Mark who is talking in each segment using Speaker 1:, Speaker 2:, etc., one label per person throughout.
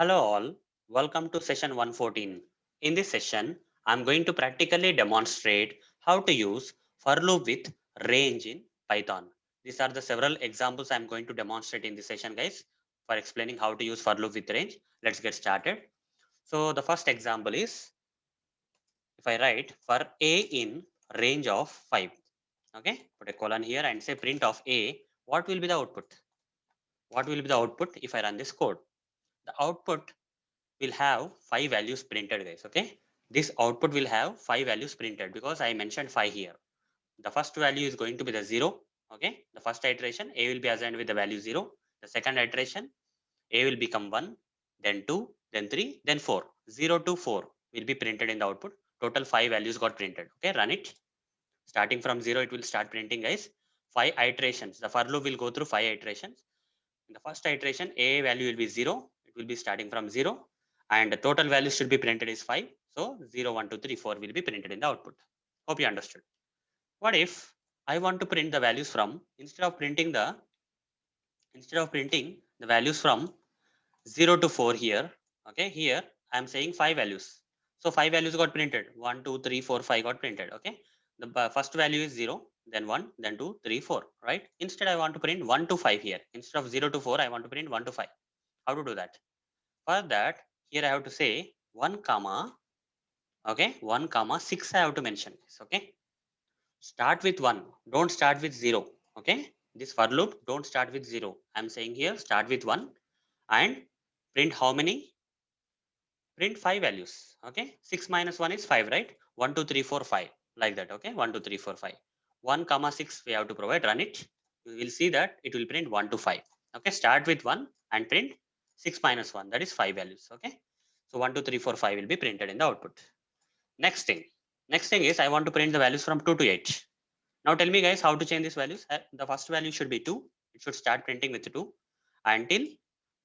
Speaker 1: Hello all, welcome to session 114. In this session, I'm going to practically demonstrate how to use for loop with range in Python. These are the several examples I'm going to demonstrate in this session, guys, for explaining how to use for loop with range. Let's get started. So the first example is if I write for a in range of 5, okay, put a colon here and say print of a, what will be the output? What will be the output if I run this code? The output will have 5 values printed, guys. Okay, this output will have 5 values printed because I mentioned 5 here. The first value is going to be the 0. Okay, the first iteration a will be assigned with the value 0. The second iteration a will become 1, then 2, then 3, then 4. 0 to 4 will be printed in the output. Total 5 values got printed. Okay, run it. Starting from 0 it will start printing, guys. 5 iterations, the for loop will go through 5 iterations. In the first iteration, a value will be 0. It will be starting from 0. And the total value should be printed is 5. So 0, 1, 2, 3, 4 will be printed in the output. Hope you understood. What if I want to print the values from, instead of printing the values from 0 to 4 here, okay, here I am saying 5 values. So 5 values got printed. 1, 2, 3, 4, 5 got printed. Okay. The first value is 0, then 1, then 2, 3, 4, right? Instead, I want to print 1 to 5 here. Instead of 0 to 4, I want to print 1 to 5. How to do that? For that, here I have to say 1 comma, okay, 1 comma 6 I have to mention this, okay. Start with 1, don't start with 0, okay. This for loop, don't start with 0. I'm saying here, start with 1 and print how many? Print 5 values, okay. 6 minus 1 is 5, right? 1, 2, 3, 4, 5, like that, okay. 1, 2, 3, 4, 5. 1 comma 6 we have to provide, run it. You will see that it will print 1 to 5, okay. Start with 1 and print 6 minus 1, that is 5 values, okay. So 1, 2, 3, 4, 5 will be printed in the output. Next thing. Next thing is I want to print the values from 2 to 8. Now tell me, guys, how to change these values. The first value should be 2. It should start printing with 2 until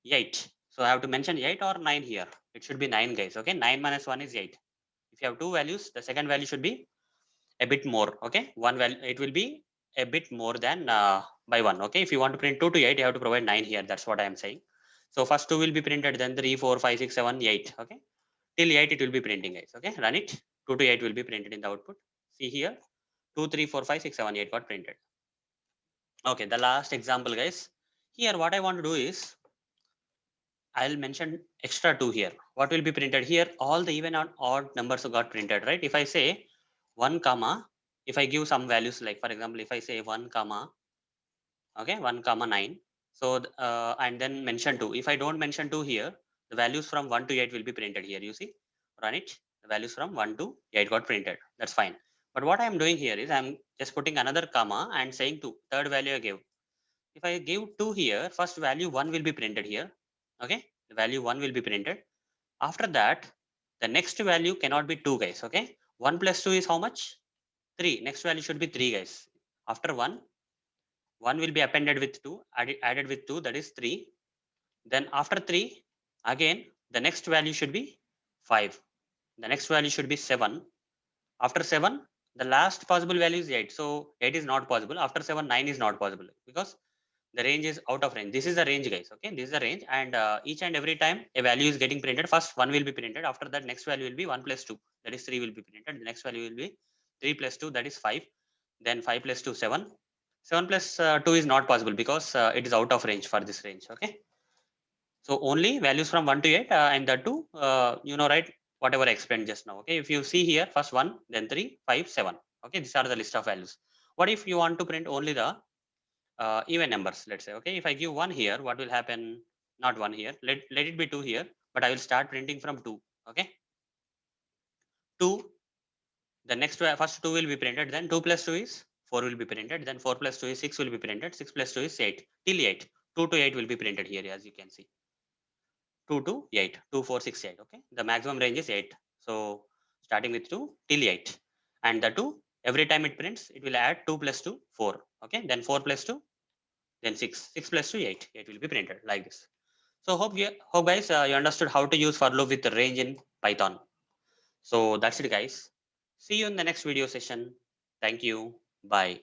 Speaker 1: 8. So I have to mention 8 or 9 here. It should be 9, guys. Okay, 9 minus 1 is 8. If you have two values, the second value should be a bit more. Okay, one value, it will be a bit more than by 1. Okay, if you want to print 2 to 8, you have to provide 9 here. That's what I am saying. So first 2 will be printed, then 3, 4, 5, 6, 7, 8. Okay, till 8 it will be printing, guys. Okay, run it. 2 to 8 will be printed in the output. See here, 2, 3, 4, 5, 6, 7, 8 got printed. Okay, the last example, guys. Here, what I want to do is I'll mention extra 2 here. What will be printed here? All the even and odd numbers got printed, right? If I say 1 comma, if I give some values, like for example, if I say 1 comma, okay, 1 comma 9. So, and then mention 2. If I don't mention 2 here, the values from 1 to 8 will be printed here. You see, run it. The values from 1 to 8 got printed. That's fine. But what I'm doing here is I'm just putting another comma and saying 2. Third value I gave. If I give 2 here, first value 1 will be printed here. Okay, the value 1 will be printed. After that, the next value cannot be 2, guys. Okay, 1 plus 2 is how much? 3. Next value should be 3, guys. After 1, 1 will be appended with 2, added with 2, that is 3. Then after 3, again, the next value should be 5. The next value should be 7. After 7, the last possible value is 8. So 8 is not possible. After 7, 9 is not possible because the range is out of range. This is the range, guys. Okay, this is the range, and each and every time a value is getting printed, first 1 will be printed. After that, next value will be 1 plus 2, that is 3 will be printed. The next value will be 3 plus 2, that is 5. Then 5 plus 2, 7. 7 plus 2 is not possible because it is out of range for this range. Okay, so only values from 1 to 8, and that too, right, whatever I explained just now. Okay, if you see here, first 1, then 3, 5, 7. Okay, these are the list of values. What if you want to print only the even numbers, let's say? Okay, if I give 1 here, what will happen? Not 1 here, let it be 2 here, but I will start printing from 2. Okay, 2, the next first 2 will be printed, then 2 plus 2 is 4 will be printed, then 4 plus 2 is 6 will be printed, 6 plus 2 is 8, till 8. 2 to 8 will be printed here, as you can see. 2 to 8, 2, 4, 6, 8. Okay, the maximum range is 8. So starting with 2 till 8, and the 2, every time it prints, it will add 2 plus 2, 4. Okay, then 4 plus 2, then 6, 6 plus 2, 8. 8 will be printed like this. So hope guys, you understood how to use for loop with the range in Python. So that's it, guys. See you in the next video session. Thank you. Bye.